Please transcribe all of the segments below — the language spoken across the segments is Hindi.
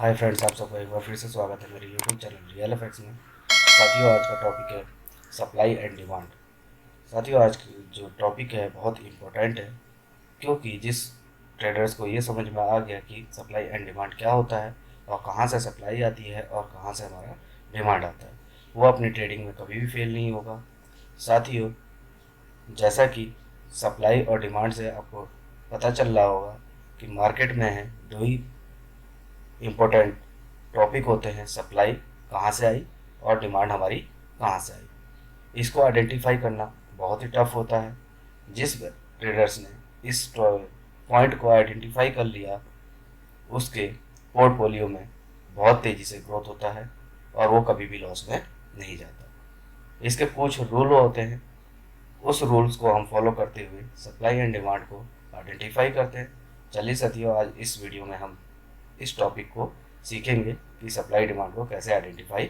हाय फ्रेंड्स, आप सबका एक बार फिर से स्वागत है मेरे यूट्यूब चैनल रियल एफेक्ट्स में। साथियों, आज का टॉपिक है सप्लाई एंड डिमांड। साथियों, आज की जो टॉपिक है बहुत इम्पोर्टेंट है, क्योंकि जिस ट्रेडर्स को ये समझ में आ गया कि सप्लाई एंड डिमांड क्या होता है और कहाँ से सप्लाई आती है और कहाँ से हमारा डिमांड आता है, वो अपनी ट्रेडिंग में कभी भी फेल नहीं होगा। साथियों, जैसा कि सप्लाई और डिमांड से आपको पता चल रहा होगा कि मार्केट में है दो ही इम्पोर्टेंट टॉपिक होते हैं, सप्लाई कहाँ से आई और डिमांड हमारी कहाँ से आई। इसको आइडेंटिफाई करना बहुत ही टफ होता है। जिस ट्रेडर्स ने इस पॉइंट को आइडेंटिफाई कर लिया, उसके पोर्टफोलियो में बहुत तेज़ी से ग्रोथ होता है और वो कभी भी लॉस में नहीं जाता। इसके कुछ रूल होते हैं, उस रूल्स को हम फॉलो करते हुए सप्लाई एंड डिमांड को आइडेंटिफाई करते हैं। चलिए साथियों, आज इस वीडियो में हम इस टॉपिक को सीखेंगे कि सप्लाई डिमांड को कैसे आइडेंटिफाई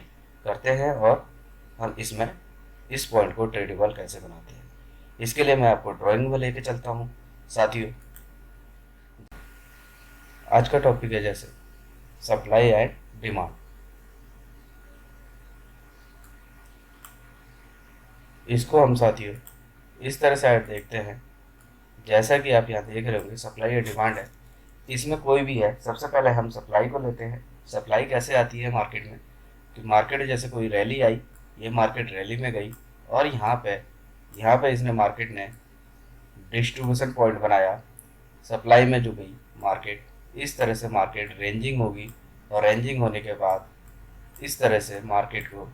करते हैं और हम इसमें इस पॉइंट को ट्रेडेबल कैसे बनाते हैं। इसके लिए मैं आपको ड्राइंग में लेके चलता हूँ। साथियों, आज का टॉपिक है जैसे सप्लाई एंड डिमांड। इसको हम साथियों इस तरह से देखते हैं, जैसा कि आप यहाँ देख रहे होंगे सप्लाई और डिमांड है। इसमें कोई भी है, सबसे पहले हम सप्लाई को लेते हैं। सप्लाई कैसे आती है मार्केट में कि मार्केट जैसे कोई रैली आई, ये मार्केट रैली में गई और यहाँ पे इसने मार्केट ने डिस्ट्रीब्यूशन पॉइंट बनाया। सप्लाई में जो गई मार्केट, इस तरह से मार्केट रेंजिंग होगी और रेंजिंग होने के बाद इस तरह से मार्केट को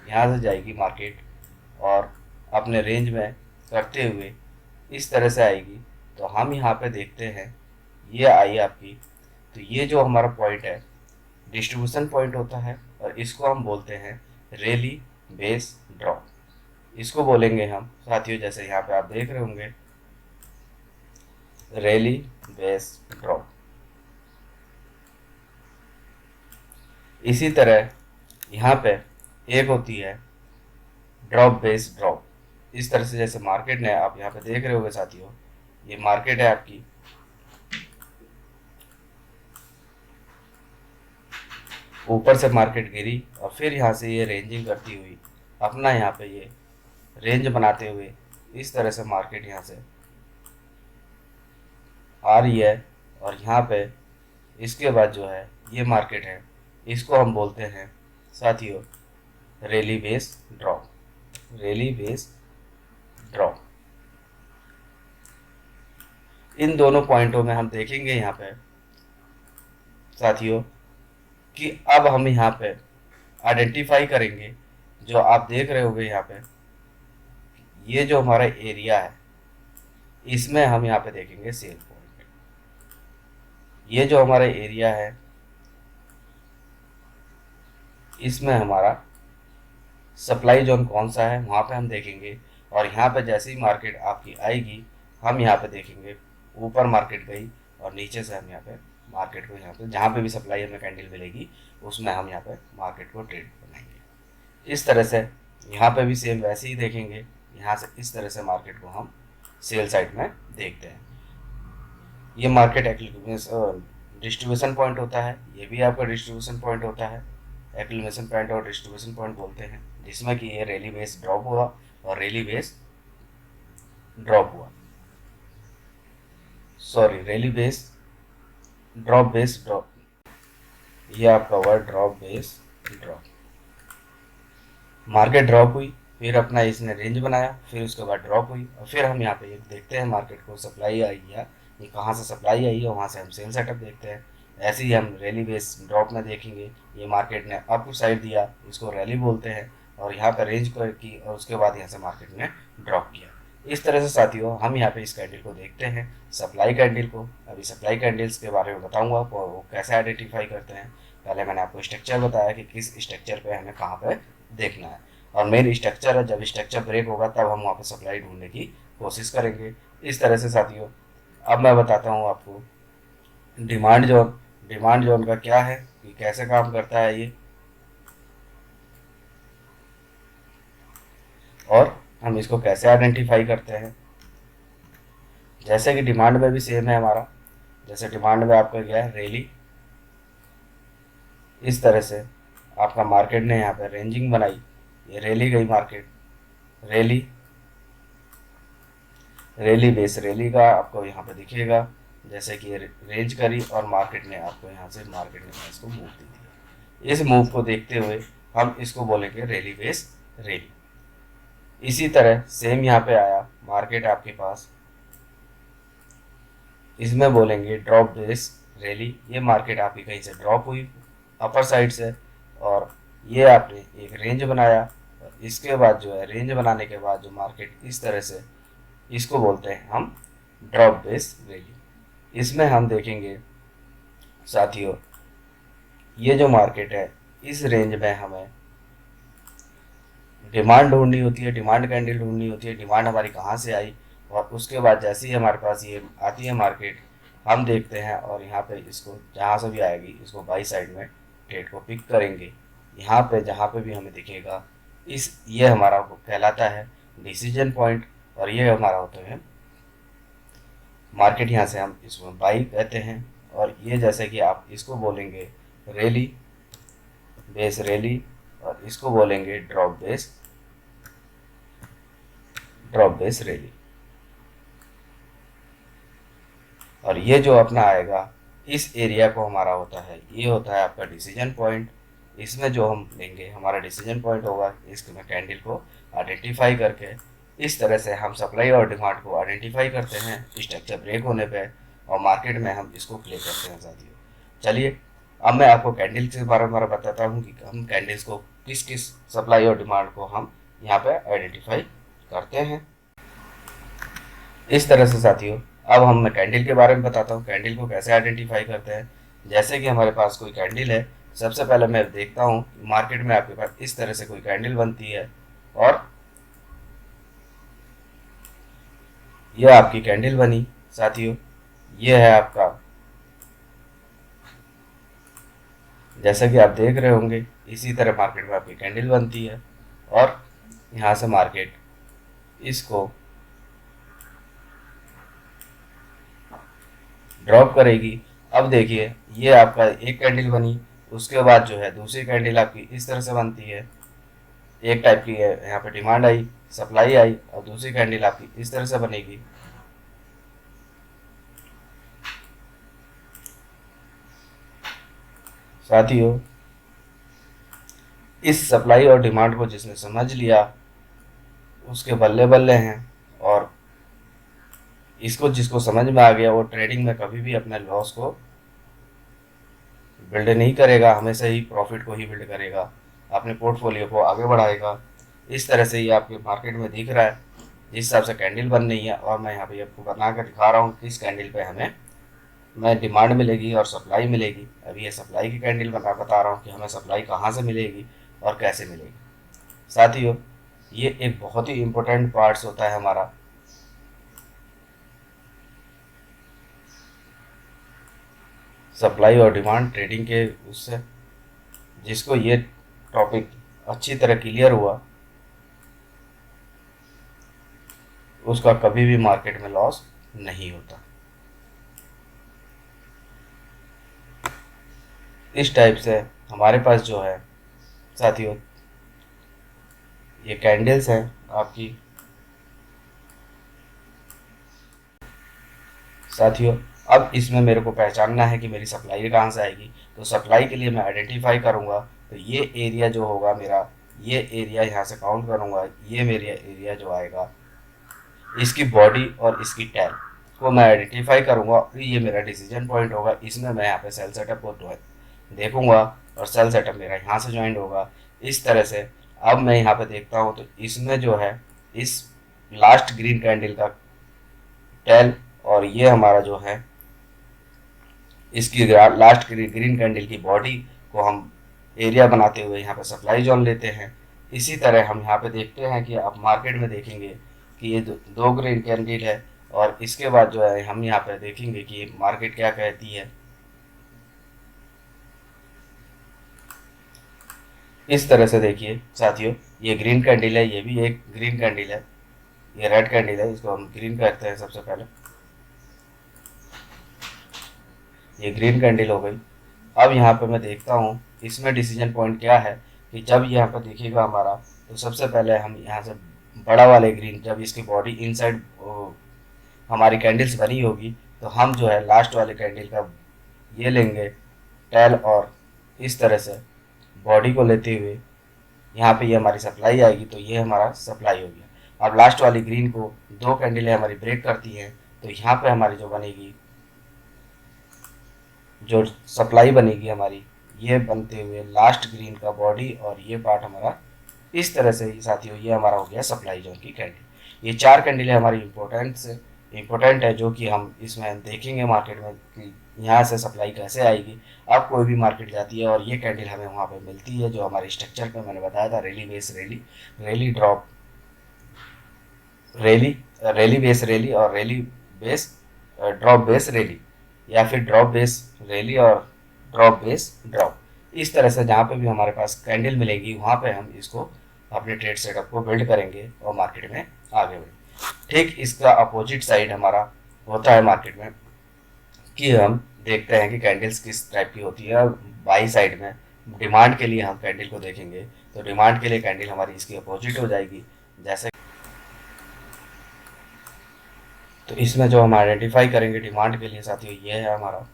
यहाँ से जाएगी मार्केट और अपने रेंज में करते हुए इस तरह से आएगी। तो हम यहाँ पे देखते हैं ये आई आपकी, तो ये जो हमारा पॉइंट है डिस्ट्रीब्यूशन पॉइंट होता है और इसको हम बोलते हैं रैली बेस ड्रॉप। इसको बोलेंगे हम साथियों, जैसे यहाँ पे आप देख रहे होंगे रैली बेस ड्रॉप। इसी तरह यहाँ पे एक होती है ड्रॉप बेस ड्रॉप। इस तरह से जैसे मार्केट ने आप यहाँ पे देख रहे होंगे साथियों, ये मार्केट है आपकी, ऊपर से मार्केट गिरी और फिर यहाँ से ये रेंजिंग करती हुई अपना यहाँ पे ये रेंज बनाते हुए इस तरह से मार्केट यहाँ से आ रही है और यहाँ पे इसके बाद जो है ये मार्केट है, इसको हम बोलते हैं साथियों rally base drop. Rally base drop, इन दोनों पॉइंटों में हम देखेंगे यहाँ पे साथियों कि अब हम यहाँ पे आइडेंटिफाई करेंगे। जो आप देख रहे होंगे यहाँ पे, ये जो हमारा एरिया है इसमें हम यहाँ पे देखेंगे सेल पॉइंट। ये जो हमारा एरिया है इसमें हमारा सप्लाई जोन कौन सा है वहाँ पे हम देखेंगे। और यहाँ पे जैसे ही मार्केट आपकी आएगी हम यहाँ पे देखेंगे ऊपर मार्केट गई और नीचे से हम यहाँ पे मार्केट को यहाँ पे जहाँ पे भी सप्लाई हमें कैंडल मिलेगी उसमें हम यहाँ पे मार्केट को ट्रेड बनाएंगे। इस तरह से यहाँ पे भी सेम वैसे ही देखेंगे, यहाँ से इस तरह से मार्केट को हम सेल साइड में देखते हैं। ये मार्केट डिस्ट्रीब्यूशन पॉइंट होता है, ये भी आपका डिस्ट्रीब्यूशन पॉइंट होता है। एक्लिमेशन पॉइंट और डिस्ट्रीब्यूशन पॉइंट बोलते हैं, जिसमें कि ये रैली बेस ड्रॉप हुआ और रैली बेस ड्रॉप हुआ, सॉरी रैली बेस ड्रॉप, ये आपका हुआ drop base drop. Market drop हुई, फिर अपना इसने रेंज बनाया, फिर उसके बाद ड्रॉप हुई और फिर हम यहाँ पे देखते हैं मार्केट को सप्लाई आई है, ये कहाँ से सप्लाई आई है वहाँ से हम सेल सेटअप देखते हैं। ऐसे ही हम रैली बेस ड्रॉप में देखेंगे, ये मार्केट ने अप साइड दिया, इसको रैली बोलते हैं और यहाँ पर रेंज की और उसके बाद यहाँ से मार्केट ने ड्रॉप किया। इस तरह से साथियों हम यहाँ पे इस कैंडल को देखते हैं, सप्लाई कैंडल को। अभी सप्लाई कैंडल्स के बारे में बताऊंगा वो कैसे आइडेंटिफाई करते हैं। पहले मैंने आपको स्ट्रक्चर बताया कि किस स्ट्रक्चर पे हमें कहाँ पे देखना है, और मेन स्ट्रक्चर है, जब स्ट्रक्चर ब्रेक होगा तब हम वहाँ पे सप्लाई ढूंढने की कोशिश करेंगे। इस तरह से साथियों अब मैं बताता हूँ आपको डिमांड जोन। डिमांड जोन का क्या है, कि कैसे काम करता है ये, और हम इसको कैसे आइडेंटिफाई करते हैं। जैसे कि डिमांड में भी सेम है हमारा, जैसे डिमांड में आपका क्या है रैली इस तरह से आपका मार्केट ने यहाँ पे रेंजिंग बनाई, ये रैली गई market, rally rally base rally का आपको यहाँ पे दिखेगा, जैसे कि रेंज करी और मार्केट ने आपको यहाँ से मार्केट ने इसको मूव दे दिया। इस मूव को देखते हुए हम इसको बोलेंगे रैली बेस रैली। इसी तरह सेम यहाँ पे आया मार्केट आपके पास, इसमें बोलेंगे ड्रॉप बेस रैली। ये मार्केट आपकी कहीं से ड्रॉप हुई अपर साइड से और ये आपने एक रेंज बनाया, और इसके बाद जो है रेंज बनाने के बाद जो मार्केट इस तरह से, इसको बोलते हैं हम ड्रॉप बेस रैली। इसमें हम देखेंगे साथियों, ये जो मार्केट है इस रेंज में हमें डिमांड ढूंढनी होती है, डिमांड कैंडल ढूंढनी होती है, डिमांड हमारी कहाँ से आई, और उसके बाद जैसे ही हमारे पास ये आती है मार्केट, हम देखते हैं और यहाँ पे इसको जहाँ से भी आएगी इसको बाई साइड में ट्रेड को पिक करेंगे। यहाँ पे जहाँ पे भी हमें दिखेगा ये हमारा कहलाता है डिसीजन पॉइंट, और ये हमारा होता है मार्केट। यहाँ से हम इसको बाई कहते हैं, और ये जैसे कि आप इसको बोलेंगे रैली बेस रैली, और इसको बोलेंगे ड्रॉप बेस रैली। और ये जो अपना आएगा इस एरिया को हमारा होता है, ये होता है आपका डिसीजन पॉइंट। इसमें जो हम लेंगे हमारा डिसीजन पॉइंट होगा, इसमें कैंडल को आइडेंटिफाई करके इस तरह से हम सप्लाई और डिमांड को आइडेंटिफाई करते हैं स्ट्रक्चर ब्रेक होने पे, और मार्केट में हम इसको प्ले करते हैं साथियों। चलिए अब मैं आपको कैंडल के बारे में बताता हूँ कि हम कैंडल्स को किस किस सप्लाई और डिमांड को हम यहाँ पे आइडेंटिफाई करते हैं। इस तरह से साथियों अब मैं कैंडल के बारे में बताता हूँ, कैंडल को कैसे आइडेंटिफाई करते हैं। जैसे कि हमारे पास कोई कैंडल है, सबसे पहले मैं देखता हूँ मार्केट में आपके पास इस तरह से कोई कैंडल बनती है, और यह आपकी कैंडल बनी साथियों। यह है आपका, जैसा कि आप देख रहे होंगे इसी तरह मार्केट में आपकी कैंडल बनती है, और यहाँ से मार्केट इसको ड्रॉप करेगी। अब देखिए ये आपका एक कैंडल बनी, उसके बाद जो है दूसरी कैंडल आपकी इस तरह से बनती है, एक टाइप की है, यहाँ पे डिमांड आई, सप्लाई आई, और दूसरी कैंडल आपकी इस तरह से बनेगी। साथियों इस सप्लाई और डिमांड को जिसने समझ लिया उसके बल्ले बल्ले हैं, और इसको जिसको समझ में आ गया वो ट्रेडिंग में कभी भी अपने लॉस को बिल्ड नहीं करेगा, हमेशा ही प्रॉफिट को ही बिल्ड करेगा, अपने पोर्टफोलियो को आगे बढ़ाएगा। इस तरह से ये आपके मार्केट में दिख रहा है जिस हिसाब से कैंडल बन रही है, और मैं यहाँ पे आपको बना कर दिखा रहा हूँ किस कैंडल पे हमें डिमांड मिलेगी और सप्लाई मिलेगी। अभी ये सप्लाई की कैंडल बता रहा हूँ कि हमें सप्लाई कहाँ से मिलेगी और कैसे मिलेगी। साथियों ये एक बहुत ही इम्पोर्टेंट पार्ट्स होता है हमारा, सप्लाई और डिमांड ट्रेडिंग के उससे, जिसको ये टॉपिक अच्छी तरह क्लियर हुआ उसका कभी भी मार्केट में लॉस नहीं होता। इस टाइप से हमारे पास जो है साथियों ये कैंडल्स हैं आपकी। साथियों अब इसमें मेरे को पहचानना है कि मेरी सप्लाई कहाँ से आएगी, तो सप्लाई के लिए मैं आइडेंटिफाई करूँगा, तो ये एरिया जो होगा मेरा, ये एरिया यहाँ से काउंट करूँगा, ये मेरा एरिया जो आएगा इसकी बॉडी और इसकी टैल को मैं आइडेंटिफाई करूँगा, फिर ये मेरा डिसीजन पॉइंट होगा। इसमें मैं यहाँ पे सेल सेटअप को देखूँगा और सेल सेटअप मेरा यहाँ से ज्वाइन होगा। इस तरह से अब मैं यहाँ पे देखता हूँ तो इसमें जो है इस लास्ट ग्रीन कैंडल का टैल, और ये हमारा जो है इसकी लास्ट ग्रीन कैंडल की बॉडी को हम एरिया बनाते हुए यहाँ पे सप्लाई जोन लेते हैं। इसी तरह हम यहाँ पे देखते हैं कि आप मार्केट में देखेंगे कि ये दो ग्रीन कैंडल है, और इसके बाद जो है हम यहाँ पे देखेंगे कि मार्केट क्या कहती है। इस तरह से देखिए साथियों ये ग्रीन कैंडल है, ये भी एक ग्रीन कैंडल है, ये रेड कैंडल है, इसको हम ग्रीन कहते हैं। सबसे पहले ये ग्रीन कैंडल हो गई। अब यहाँ पे मैं देखता हूँ इसमें डिसीजन पॉइंट क्या है कि जब यहाँ पर देखिएगा हमारा, तो सबसे पहले हम यहाँ से बड़ा वाले ग्रीन, जब इसकी बॉडी इनसाइड हमारी कैंडल्स बनी होगी, तो हम जो है लास्ट वाले कैंडल का ये लेंगे टेल, और इस तरह से बॉडी को लेते हुए यहाँ पे ये हमारी सप्लाई आएगी, तो ये हमारा सप्लाई हो गया। अब लास्ट वाली ग्रीन को दो कैंडलें हमारी ब्रेक करती हैं, तो यहाँ पे हमारी जो बनेगी, जो सप्लाई बनेगी हमारी, ये बनते हुए लास्ट ग्रीन का बॉडी और ये पार्ट हमारा इस तरह से ही साथियों, ये हमारा हो गया सप्लाई जोन की कैंडल। ये चार कैंडलें हमारी इम्पोर्टेंट है, जो कि हम इसमें देखेंगे मार्केट में कि यहाँ से सप्लाई कैसे आएगी। अब कोई भी मार्केट जाती है और ये कैंडल हमें वहाँ पे मिलती है, जो हमारे स्ट्रक्चर पे मैंने बताया था, rally base rally, rally drop rally, rally base rally और rally base drop base rally, या फिर ड्रॉप बेस रैली और ड्रॉप बेस ड्रॉप। इस तरह से जहाँ पे भी हमारे पास कैंडल मिलेगी वहाँ पे हम इसको अपने ट्रेड सेटअप को बिल्ड करेंगे और मार्केट में आगे बढ़ेंगे। ठीक इसका अपोजिट साइड हमारा होता है मार्केट में कि हम देखते हैं कि कैंडल्स किस टाइप की होती है। बाई साइड में डिमांड के लिए हम कैंडल को देखेंगे, तो डिमांड के लिए कैंडल हमारी इसकी अपोजिट हो जाएगी। जैसे तो इसमें जो हम आइडेंटिफाई करेंगे डिमांड के लिए साथियों, ये है हमारा,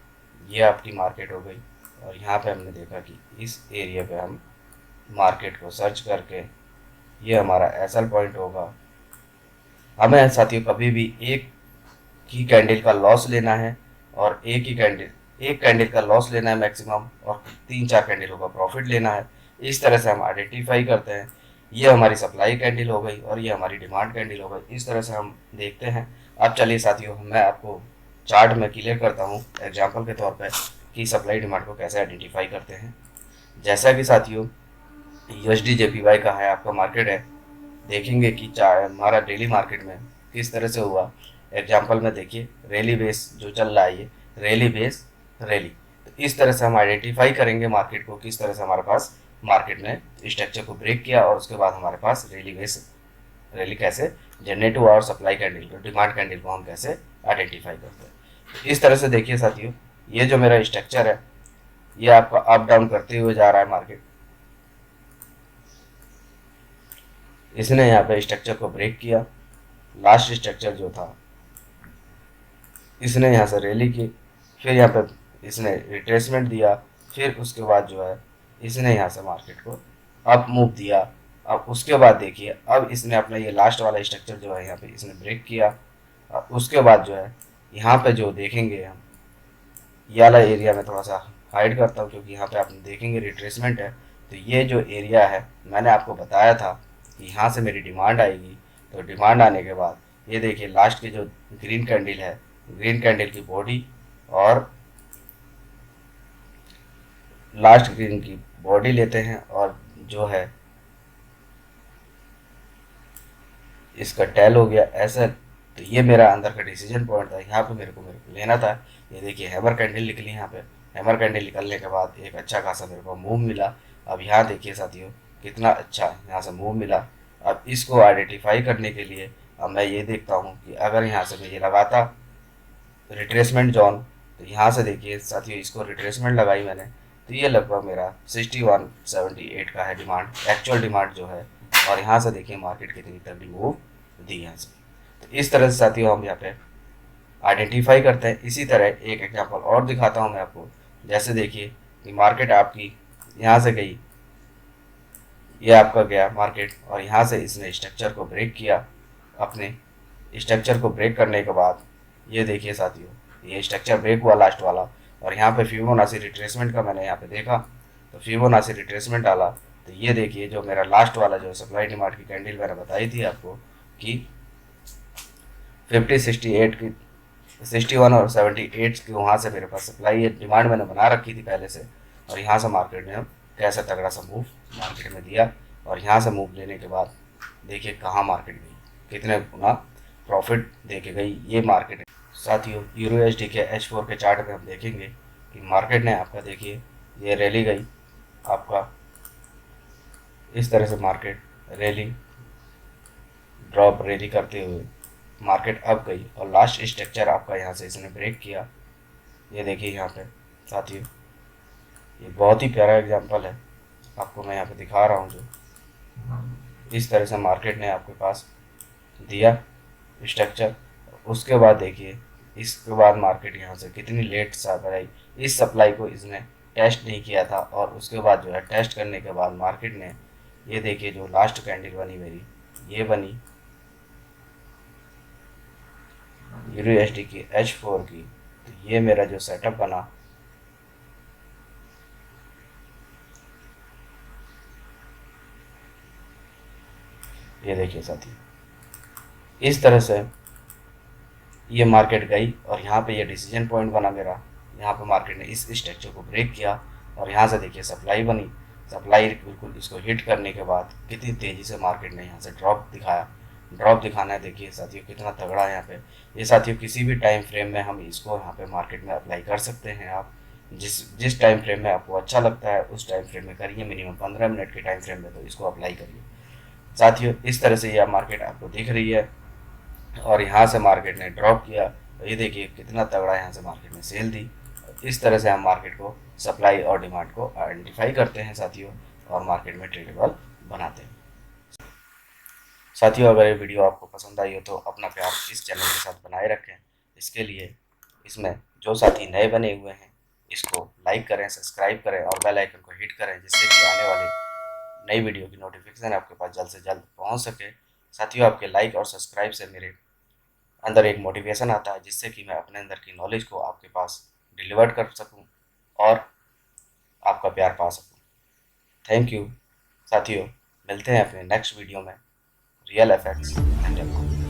ये आपकी मार्केट हो गई। और यहाँ पे हमने देखा कि इस एरिया पे हम मार्केट को सर्च करके, ये हमारा एसएल पॉइंट होगा। हमें साथियों कभी भी एक ही कैंडल का लॉस लेना है, और एक कैंडल का लॉस लेना है मैक्सिमम, और 3-4 कैंडलों का प्रॉफिट लेना है। इस तरह से हम आइडेंटिफाई करते हैं। ये हमारी सप्लाई कैंडल हो गई और ये हमारी डिमांड कैंडल हो गई। इस तरह से हम देखते हैं। अब चलिए साथियों, मैं आपको चार्ट में क्लियर करता हूँ एग्जाम्पल के तौर पर कि सप्लाई डिमांड को कैसे आइडेंटिफाई करते हैं। जैसा कि साथियों यूएसडी जेपीवाई का है आपका मार्केट है, देखेंगे कि हमारा डेली मार्केट में किस तरह से हुआ। एग्जाम्पल में देखिए, रैली बेस जो चल रहा है, ये रैली बेस रैली। तो इस तरह से हम आइडेंटिफाई करेंगे मार्केट को, किस तरह से हमारे पास मार्केट ने स्ट्रक्चर को ब्रेक किया और उसके बाद हमारे पास रैली बेस रैली कैसे जनरेट हुआ, और सप्लाई कैंडल को, डिमांड कैंडल को हम कैसे आइडेंटिफाई करते हैं। तो इस तरह से देखिए साथियों, ये जो मेरा स्ट्रक्चर है, ये आपका अप डाउन करते हुए जा रहा है मार्केट। इसने यहाँ पे स्ट्रक्चर को ब्रेक किया। लास्ट स्ट्रक्चर जो था, इसने यहाँ से रैली की, फिर यहाँ पे इसने रिट्रेसमेंट दिया, फिर उसके बाद जो है इसने यहाँ से मार्केट को अप मूव दिया। अब उसके बाद देखिए, अब इसने अपना ये लास्ट वाला स्ट्रक्चर जो है यहाँ पे इसने ब्रेक किया। और उसके बाद जो है यहाँ पे जो देखेंगे हम, ये वाला एरिया में थोड़ा सा हाइड करता हूँ क्योंकि यहाँ पे आप देखेंगे रिट्रेसमेंट है। तो ये जो एरिया है, मैंने आपको बताया था कि यहाँ से मेरी डिमांड आएगी। तो डिमांड आने के बाद ये देखिए लास्ट की जो ग्रीन कैंडल है, ग्रीन कैंडल की बॉडी और लास्ट ग्रीन की बॉडी लेते हैं, और जो है इसका टेल हो गया ऐसा। तो ये मेरा अंदर का डिसीजन पॉइंट था, यहाँ पे मेरे को लेना था। ये देखिए हैमर कैंडल निकली यहाँ पे। हैमर कैंडल निकलने के बाद एक अच्छा खासा मेरे को मूव मिला। अब यहाँ देखिए साथियों, कितना अच्छा यहाँ से मूव मिला। अब इसको आइडेंटिफाई करने के लिए अब मैं ये देखता हूँ कि अगर यहाँ से मैं ये लगाता रिट्रेसमेंट जोन, तो यहाँ से देखिए साथियों, इसको रिट्रेसमेंट लगाई मैंने, तो ये लगभग मेरा 6178 का है डिमांड, एक्चुअल डिमांड जो है। और यहाँ से देखिए मार्केट कितनी तगड़ी मूव दी यहाँ से। तो इस तरह से साथियों हम यहाँ पे आइडेंटिफाई करते हैं। इसी तरह एक एग्जांपल और दिखाता हूँ मैं आपको। जैसे देखिए कि मार्केट आपकी यहाँ से गई, ये आपका गया मार्केट, और यहाँ से इसने स्ट्रक्चर को ब्रेक किया। अपने स्ट्रक्चर को ब्रेक करने के बाद ये देखिए साथियों, ये स्ट्रक्चर ब्रेक हुआ लास्ट वाला, और यहाँ पे फिबोनाची रिट्रेसमेंट का मैंने यहाँ पे देखा, तो फिबोनाची रिट्रेसमेंट डाला। तो ये देखिए जो मेरा लास्ट वाला जो सप्लाई डिमांड की कैंडल मैंने बताई थी आपको कि 50-68 की 61 और 78 की, वहाँ से मेरे पास सप्लाई डिमांड मैंने बना रखी थी पहले से। और यहाँ से मार्केट ने कैसा तगड़ा सा मूव मार्केट में दिया, और यहाँ से मूव लेने के बाद देखिए कहाँ मार्केट गई, कितने गुना प्रॉफिट दे के गई ये मार्केट। साथियों यूरो एच के H4 के चार्ट पे हम देखेंगे कि मार्केट ने आपका देखिए ये रैली गई आपका, इस तरह से मार्केट रैली ड्रॉप रैली करते हुए मार्केट अप गई, और लास्ट स्ट्रक्चर आपका यहाँ से इसने ब्रेक किया। ये देखिए यहाँ पे साथियों, ये बहुत ही प्यारा एग्जांपल है, आपको मैं यहाँ पे दिखा रहा हूँ। जो इस तरह से मार्केट ने आपके पास दिया स्ट्रक्चर, उसके बाद देखिए इसके बाद मार्केट यहाँ से कितनी लेट सप्लाई, इस सप्लाई को इसने टेस्ट नहीं किया था, और उसके बाद जो है टेस्ट करने के बाद मार्केट ने, ये देखिए जो लास्ट कैंडल बनी मेरी, ये बनी यूरो एस डी की H4 की। तो ये मेरा जो सेटअप बना, ये देखिए साथी, इस तरह से ये मार्केट गई, और यहाँ पे ये डिसीजन पॉइंट बना मेरा। यहाँ पे मार्केट ने इस स्ट्रक्चर को ब्रेक किया, और यहाँ से देखिए सप्लाई बनी। सप्लाई बिल्कुल इसको हिट करने के बाद कितनी तेज़ी से मार्केट ने यहाँ से ड्रॉप दिखाया। ड्रॉप दिखाना है देखिए साथियों कितना तगड़ा है यहाँ पे। ये साथियों किसी भी टाइम फ्रेम में हम इसको यहाँ पे मार्केट में अप्लाई कर सकते हैं। आप जिस जिस टाइम फ्रेम में आपको अच्छा लगता है उस टाइम फ्रेम में करिए। मिनिमम 15 मिनट के टाइम फ्रेम में तो इसको अप्लाई करिए साथियों। इस तरह से यह मार्केट आपको दिख रही है, और यहाँ से मार्केट ने ड्रॉप किया, तो ये देखिए कितना तगड़ा यहाँ से मार्केट ने सेल दी। इस तरह से हम मार्केट को, सप्लाई और डिमांड को आइडेंटिफाई करते हैं साथियों, और मार्केट में ट्रेडेबल बनाते हैं साथियों। अगर ये वीडियो आपको पसंद आई हो तो अपना प्यार इस चैनल के साथ बनाए रखें। इसके लिए इसमें जो साथी नए बने हुए हैं इसको लाइक करें, सब्सक्राइब करें और बेल आइकन को हिट करें, जिससे कि आने वाले नई वीडियो की नोटिफिकेशन आपके पास जल्द से जल्द पहुंच सके साथियों। आपके लाइक और सब्सक्राइब से मेरे अंदर एक मोटिवेशन आता है, जिससे कि मैं अपने अंदर की नॉलेज को आपके पास डिलीवर कर सकूं और आपका प्यार पा सकूं। थैंक यू साथियों, मिलते हैं अपने नेक्स्ट वीडियो में। Real effects and